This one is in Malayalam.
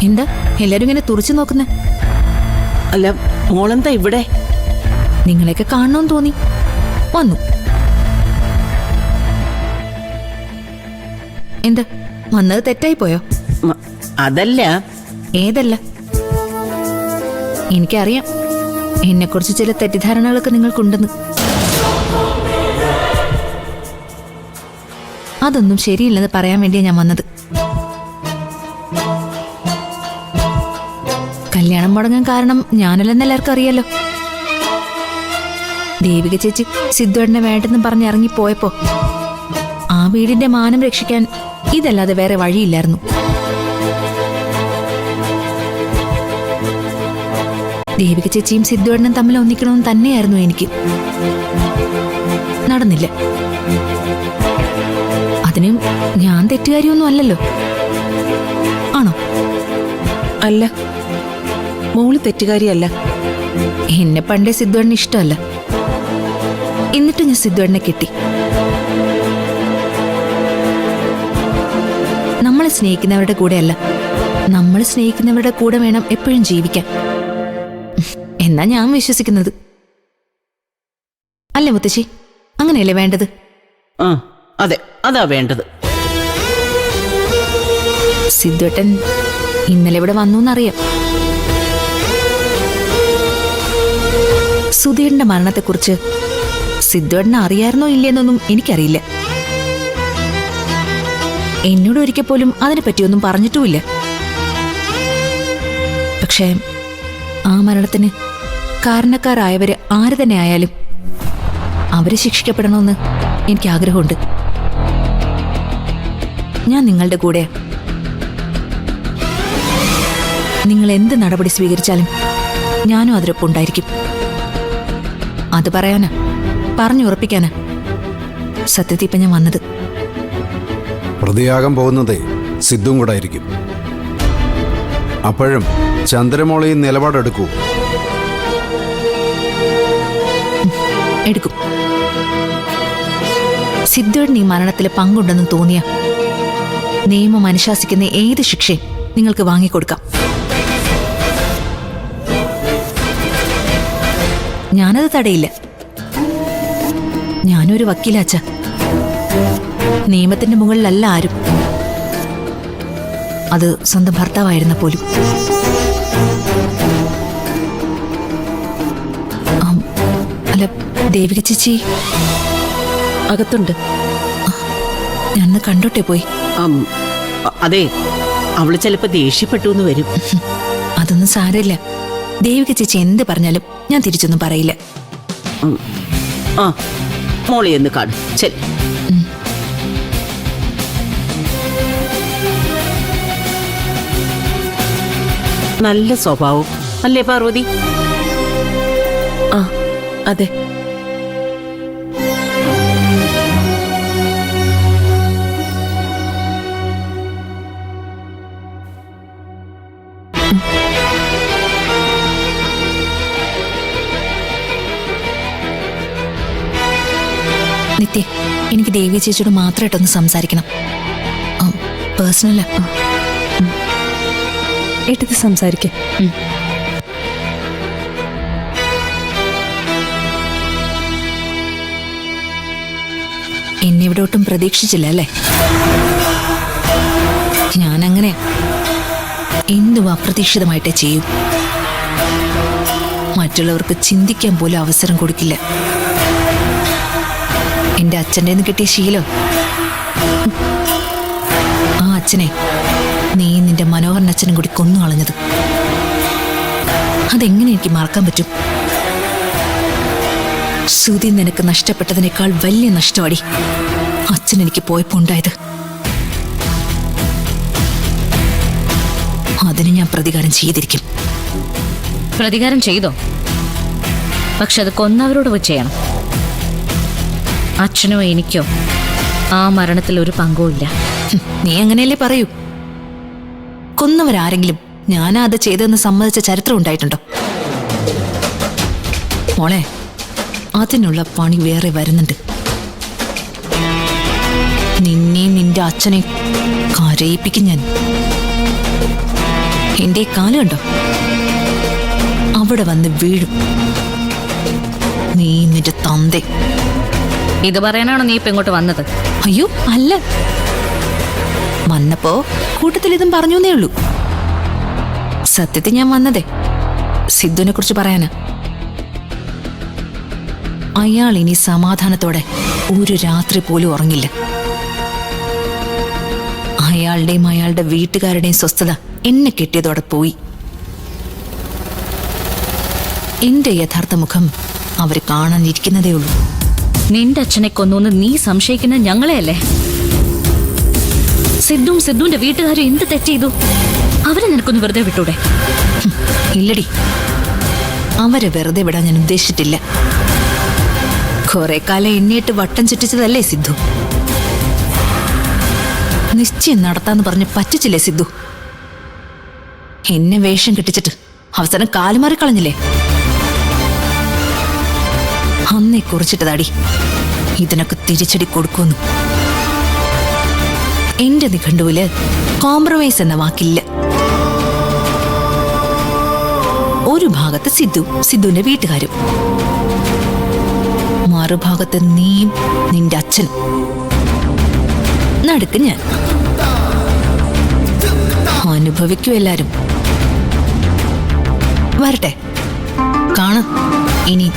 എന്താ എല്ലാരും ഇങ്ങനെ തുറച്ചു നോക്കുന്നേ? അല്ല, മോളെന്താ ഇവിടെ? നിങ്ങളെയൊക്കെ കാണണമെന്ന് തോന്നി വന്നു. എന്താ വന്നത് തെറ്റായി പോയോ? അതല്ല. ഏതല്ല? എനിക്കറിയാം എന്നെക്കുറിച്ച് ചില തെറ്റിദ്ധാരണകളൊക്കെ നിങ്ങൾക്കുണ്ടെന്ന്. അതൊന്നും ശരിയില്ലെന്ന് പറയാൻ വേണ്ടിയാ ഞാൻ വന്നത്. കല്യാണം മുടങ്ങാൻ കാരണം ഞാനല്ലെന്ന് എല്ലാവർക്കും അറിയാലോ. ദേവിക ചേച്ചി സിദ്ധുവേട്ടനെ വേണ്ടെന്ന് പറഞ്ഞ് ഇറങ്ങിപ്പോയപ്പോ ആ വീടിന്റെ മാനം രക്ഷിക്കാൻ ഇതല്ലാതെ വേറെ വഴിയില്ലായിരുന്നു. ദേവിക ചേച്ചിയും സിദ്ധുവേട്ടനും തമ്മിൽ ഒന്നിക്കണമെന്ന് തന്നെയായിരുന്നു എനിക്ക്. നടന്നില്ല. അതിന് ഞാൻ തെറ്റുകാരിയൊന്നും അല്ലല്ലോ, ആണോ? അല്ല, മോള് തെറ്റുകാരിയല്ല. എന്നെ പണ്ടേ സിദ്ധുവേട്ടന് ഇഷ്ടമല്ല. എന്നിട്ട് ഞാൻ സിദ്ധുവേട്ടനെ കിട്ടി. നമ്മളെ സ്നേഹിക്കുന്നവരുടെ കൂടെയല്ല, നമ്മൾ സ്നേഹിക്കുന്നവരുടെ കൂടെ വേണം എപ്പോഴും ജീവിക്കാൻ എന്നാ ഞാൻ വിശ്വസിക്കുന്നത്. അല്ലേ മുത്തശ്ശി? അങ്ങനെയല്ലേ വേണ്ടത്? അതെ, അതാ വേണ്ടത്. സിദ്ധുവേട്ടൻ ഇന്നലെ ഇവിടെ വന്നു എന്നറിയാം. സുധീറിന്റെ മരണത്തെക്കുറിച്ച് സിദ്ധുവേട്ടന് അറിയായിരുന്നോ ഇല്ലെന്നൊന്നും എനിക്കറിയില്ല. എന്നോട് ഒരിക്കൽ പോലും അതിനെപ്പറ്റിയൊന്നും പറഞ്ഞിട്ടുമില്ല. പക്ഷേ ആ മരണത്തിന് കാരണക്കാരായവര് ആര് തന്നെ ആയാലും അവര് ശിക്ഷിക്കപ്പെടണമെന്ന് എനിക്ക് ആഗ്രഹമുണ്ട്. ഞാൻ നിങ്ങളുടെ കൂടെ. നിങ്ങൾ എന്ത് നടപടി സ്വീകരിച്ചാലും ഞാനും അതിനൊപ്പം ഉണ്ടായിരിക്കും. അത് പറയാനാ, പറഞ്ഞുറപ്പിക്കാനാ സത്യത്തിൽ ഇപ്പം ഞാൻ വന്നത്. പ്രതിയാകാൻ പോകുന്നതേ സിദ്ധും കൂടെ ആയിരിക്കും. അപ്പോഴും ചന്ദ്രമോളയും നിലപാടെടുക്കൂ. എടുക്കും. സിദ്ധുവേട്ടൻ ഈ മരണത്തിൽ പങ്കുണ്ടെന്ന് തോന്നിയ നിയമം അനുശാസിക്കുന്ന ഏത് ശിക്ഷയും നിങ്ങൾക്ക് വാങ്ങിക്കൊടുക്കാം. ഞാനത് തടയില്ല. ഞാനൊരു വക്കീലാച്ച. നിയമത്തിന്റെ മുകളിലല്ല ആരും. അത് സ്വന്തം ഭർത്താവായിരുന്ന പോലും. അല്ല, ദേവിക ചേച്ചി അകത്തുണ്ട്. ഞാനൊന്ന് കണ്ടോട്ടെ പോയി. അതെ, അവള് ചിലപ്പോ ദേഷ്യപ്പെട്ടു എന്ന് വരും. അതൊന്നും സാരമില്ല. ദേവിക ചേച്ചി എന്ത് പറഞ്ഞാലും ഞാൻ തിരിച്ചൊന്നും പറയില്ല. മോളെ എന്ന് കാണും. ശരി. നല്ല സ്വഭാവം അല്ലേ പാർവതി? അതെ. നിത്യ, എനിക്ക് ദേവി ചേച്ചിയോട് മാത്രമായിട്ടൊന്ന് സംസാരിക്കണം. പേഴ്സണലാ. ഏട്ടത് സംസാരിക്ക. എന്നെ ഇവിടെ ഒട്ടും പ്രതീക്ഷിച്ചില്ല അല്ലേ? ഞാനങ്ങനെ എന്തും അപ്രതീക്ഷിതമായിട്ടേ ചെയ്യും. മറ്റുള്ളവർക്ക് ചിന്തിക്കാൻ പോലും അവസരം കൊടുക്കില്ല. എന്റെ അച്ഛൻ്റെ നിന്ന് കിട്ടിയ ശീലം. ആ അച്ഛനെ നീ നിന്റെ മനോഹരൻ അച്ഛനും കൂടി കൊന്നു കളഞ്ഞത് അതെങ്ങനെ എനിക്ക് മറക്കാൻ പറ്റും? ശ്രുതി നിനക്ക് നഷ്ടപ്പെട്ടതിനേക്കാൾ വലിയ നഷ്ടമാടി അച്ഛൻ എനിക്ക് പോയപ്പോ ഉണ്ടായത്. അതിന് ഞാൻ പ്രതികാരം ചെയ്തിരിക്കും. പ്രതികാരം ചെയ്തോ? പക്ഷെ അത് കൊന്നവരോട് പോയി ചെയ്യണം. അച്ഛനോ എനിക്കോ ആ മരണത്തിൽ ഒരു പങ്കുമില്ല. നീ അങ്ങനെയല്ലേ പറയൂ. കൊന്നവരാരെങ്കിലും ഞാനാ അത് ചെയ്തതെന്ന് സമ്മതിച്ച ചരിത്രം ഉണ്ടായിട്ടുണ്ടോ? മോളെ, അതിനുള്ള പണി വേറെ വരുന്നുണ്ട്. നിന്നെ നിന്റെ അച്ഛനെ കരയിപ്പിക്കും ഞാൻ. എന്റെ ഈ കാല് കണ്ടോ, അവിടെ വന്ന് വീഴും. നീ നിന്റെ തന്തെ. ഇത് പറയാനാണോ നീ ഇപ്പൊ ഇങ്ങോട്ട് വന്നത്? അയ്യോ അല്ല, വന്നപ്പോ കൂട്ടത്തിൽ ഇതും പറഞ്ഞേ ഉള്ളൂ. സത്യത്തിൽ ഞാൻ വന്നതേ സിദ്ധുവിനെ കുറിച്ച് പറയാനാ. അയാൾ ഇനി സമാധാനത്തോടെ ഒരു രാത്രി പോലും ഉറങ്ങില്ല. അയാളുടെയും അയാളുടെ വീട്ടുകാരുടെയും സ്വസ്ഥത എന്നെ കെട്ടിയതോടെ പോയി. എന്റെ യഥാർത്ഥ മുഖം അവര് കാണാനിരിക്കുന്നതേ ഉള്ളൂ. നിന്റെ അച്ഛനെ കൊന്നൂന്ന് നീ സംശയിക്കുന്ന ഞങ്ങളെയല്ലേ? സിദ്ധുവിന്റെ വീട്ടുകാരും എന്ത് തെറ്റ് ചെയ്തു? അവരെ നിനക്കൊന്ന് വെറുതെ വിട്ടൂടെ? ഇല്ലടി, അവരെ വെറുതെ വിടാൻ ഞാൻ ഉദ്ദേശിച്ചിട്ടില്ല. കുറെ കാലം എന്നെയിട്ട് വട്ടം ചുറ്റിച്ചതല്ലേ സിദ്ധു? നിശ്ചയം നടത്താന്ന് പറഞ്ഞ് പറ്റിച്ചില്ലേ സിദ്ധു? എന്നെ വേഷം കെട്ടിച്ചിട്ട് അവസാനം കാലുമാറി കളഞ്ഞില്ലേ? അന്നേ കുറിച്ചിട്ടതാടി ഇതിനൊക്കെ തിരിച്ചടി കൊടുക്കുന്നു. എന്റെ നിഘണ്ടുവില് കോംപ്രമൈസ് എന്ന വാക്കില്ല. ഒരു ഭാഗത്ത് സിദ്ധുവിന്റെ വീട്ടുകാരും, മറുഭാഗത്ത് നീയും നിന്റെ അച്ഛനും, നടുക്ക് ഞാൻ. അനുഭവിക്കൂ എല്ലാരും. വരട്ടെ, കാണാം ഇനി